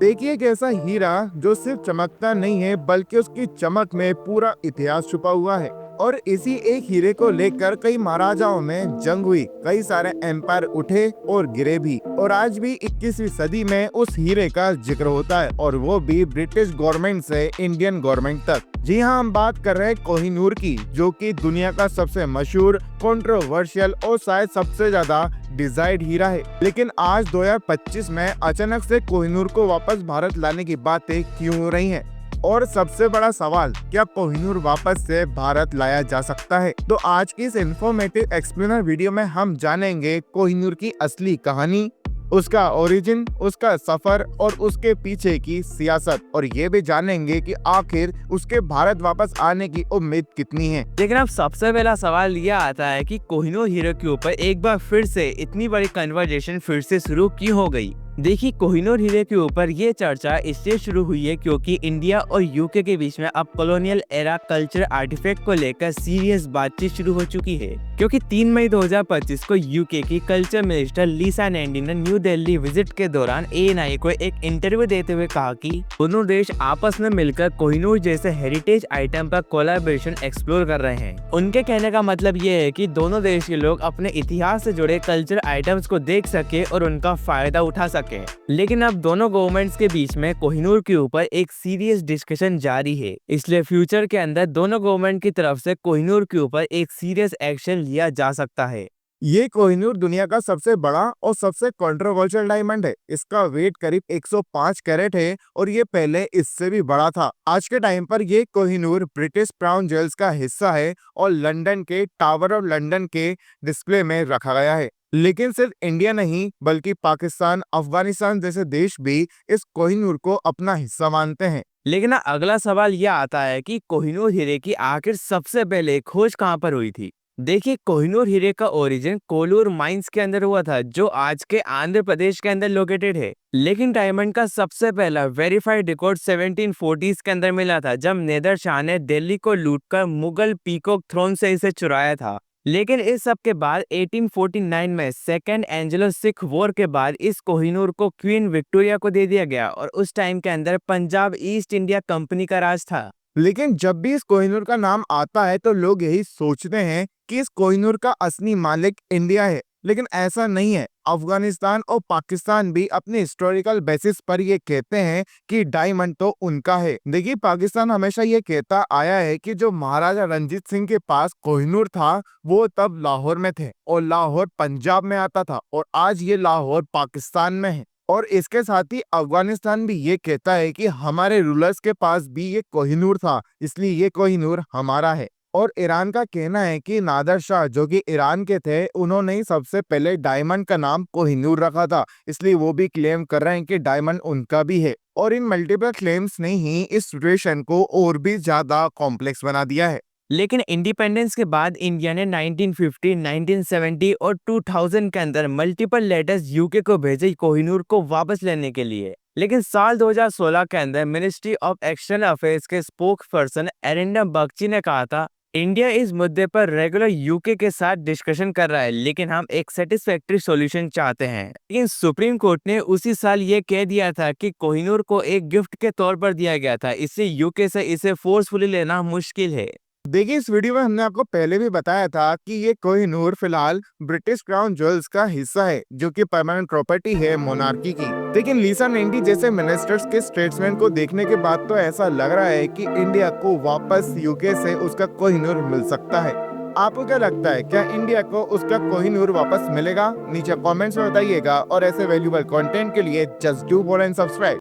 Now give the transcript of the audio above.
देखिए एक ऐसा हीरा जो सिर्फ चमकता नहीं है बल्कि उसकी चमक में पूरा इतिहास छुपा हुआ है। और इसी एक हीरे को लेकर कई महाराजाओं में जंग हुई, कई सारे एम्पायर उठे और गिरे भी, और आज भी 21वीं सदी में उस हीरे का जिक्र होता है, और वो भी ब्रिटिश गवर्नमेंट से इंडियन गवर्नमेंट तक। जी हाँ, हम बात कर रहे हैं कोहिनूर की, जो कि दुनिया का सबसे मशहूर, कंट्रोवर्शियल और शायद सबसे ज्यादा डिजाइर्ड हीरा है। लेकिन आज 2025 में अचानक से कोहिनूर को वापस भारत लाने की बातें क्यों हो रही हैं? और सबसे बड़ा सवाल, क्या कोहिनूर वापस से भारत लाया जा सकता है? तो आज की इस इन्फॉर्मेटिव एक्सप्लेनर वीडियो में हम जानेंगे कोहिनूर की असली कहानी, उसका ओरिजिन, उसका सफर और उसके पीछे की सियासत, और ये भी जानेंगे कि आखिर उसके भारत वापस आने की उम्मीद कितनी है। लेकिन अब सबसे पहला सवाल यह आता है कि कोहिनूर हीरे के ऊपर एक बार फिर से इतनी बड़ी कन्वर्सेशन फिर से शुरू क्यों हो गई। देखिए, कोहिनूर हीरे के ऊपर ये चर्चा इसलिए शुरू हुई है क्योंकि इंडिया और यूके के बीच में अब कॉलोनियल एरा कल्चर आर्टिफैक्ट को लेकर सीरियस बातचीत शुरू हो चुकी है। क्योंकि 3 मई 2025 को यूके की कल्चर मिनिस्टर लिसा नैंडी ने न्यू दिल्ली विजिट के दौरान ANI को एक इंटरव्यू देते हुए कहा कि दोनों देश आपस में मिलकर कोहिनूर जैसे हेरिटेज आइटम पर कोलैबोरेशन एक्सप्लोर कर रहे हैं। उनके कहने का मतलब ये है कि दोनों देश के लोग अपने इतिहास से जुड़े कल्चर आइटम्स को देख सके और उनका फायदा उठा सके। लेकिन अब दोनों गवर्नमेंट्स के बीच में कोहिनूर के ऊपर एक सीरियस डिस्कशन जारी है, इसलिए फ्यूचर के अंदर दोनों गवर्नमेंट की तरफ से कोहिनूर के ऊपर एक सीरियस एक्शन लिया जा सकता है। ये कोहिनूर दुनिया का सबसे बड़ा और सबसे कंट्रोवर्शियल डायमंड है। इसका वेट करीब 105 कैरेट है और ये पहले इससे भी बड़ा था। आज के टाइम पर ये कोहिनूर ब्रिटिश क्राउन ज्वेल्स का हिस्सा है और लंदन के टावर ऑफ लंदन के डिस्प्ले में रखा गया है। लेकिन सिर्फ इंडिया नहीं बल्कि पाकिस्तान, अफगानिस्तान जैसे देश भी इस कोहिनूर को अपना हिस्सा मानते हैं। लेकिन अगला सवाल यह आता है कि कोहिनूर हीरे की आखिर सबसे पहले खोज कहां पर हुई थी। देखिए, कोहिनूर हीरे का ओरिजिन कोलूर माइंस के अंदर हुआ था, जो आज के आंध्र प्रदेश के अंदर लोकेटेड है। लेकिन डायमंड का सबसे पहला वेरीफाइड रिकॉर्ड 1740s के अंदर मिला था, जब नेदर शाह ने दिल्ली को लूटकर मुगल पीकॉक थ्रोन से इसे चुराया था। लेकिन इस सब के बाद 1849 में सेकेंड एंग्लो सिख वॉर के बाद इस कोहिनूर को क्वीन विक्टोरिया को दे दिया गया, और उस टाइम के अंदर पंजाब ईस्ट इंडिया कंपनी का राज था। लेकिन जब भी इस कोहिनूर का नाम आता है तो लोग यही सोचते हैं कि इस कोहिनूर का असली मालिक इंडिया है, लेकिन ऐसा नहीं है। अफगानिस्तान और पाकिस्तान भी अपने हिस्टोरिकल बेसिस पर ये कहते हैं कि डायमंड तो उनका है। देखिए, पाकिस्तान हमेशा ये कहता आया है कि जो महाराजा रंजीत सिंह के पास कोहिनूर था वो तब लाहौर में थे और लाहौर पंजाब में आता था, और आज ये लाहौर पाकिस्तान में है। और इसके साथ ही अफगानिस्तान भी ये कहता है कि हमारे रूलर्स के पास भी ये कोहिनूर था, इसलिए ये कोहिनूर हमारा है। और ईरान का कहना है कि नादर शाह, जो कि ईरान के थे, उन्होंने ही सबसे पहले डायमंड का नाम कोहिनूर रखा था, इसलिए वो भी क्लेम कर रहे हैं कि डायमंड उनका भी है। और इन मल्टीपल क्लेम्स ने ही इस सिचुएशन को और भी ज्यादा कॉम्प्लेक्स बना दिया है। लेकिन इंडिपेंडेंस के बाद इंडिया ने 1950, 1970 और 2000 के अंदर मल्टीपल लेटर्स यूके को भेजे कोहिनूर को वापस लेने के लिए। लेकिन साल 2016 के अंदर मिनिस्ट्री ऑफ एक्सटर्नल अफेयर्स के स्पोक पर्सन एरिंडम बगची ने कहा था, इंडिया इस मुद्दे पर रेगुलर यूके के साथ डिस्कशन कर रहा है, लेकिन हम एक सेटिस्फैक्टरी सॉल्यूशन चाहते हैं। लेकिन सुप्रीम कोर्ट ने उसी साल ये कह दिया था कि कोहिनूर को एक गिफ्ट के तौर पर दिया गया था, इससे यूके से इसे फोर्सफुली लेना मुश्किल है। देखिए, इस वीडियो में हमने आपको पहले भी बताया था कि ये कोहिनूर फिलहाल ब्रिटिश क्राउन ज्वेल्स का हिस्सा है, जो कि परमानेंट प्रॉपर्टी है मोनार्की की। लेकिन लिसा नैंडी जैसे मिनिस्टर्स के स्टेट्समैन को देखने के बाद तो ऐसा लग रहा है कि इंडिया को वापस यूके से उसका कोहिनूर मिल सकता है। आपको क्या लगता है, क्या इंडिया को उसका कोहिनूर वापस मिलेगा? नीचे कमेंट्स में बताइएगा, और ऐसे वैल्यूएबल कंटेंट के लिए just do follow and subscribe.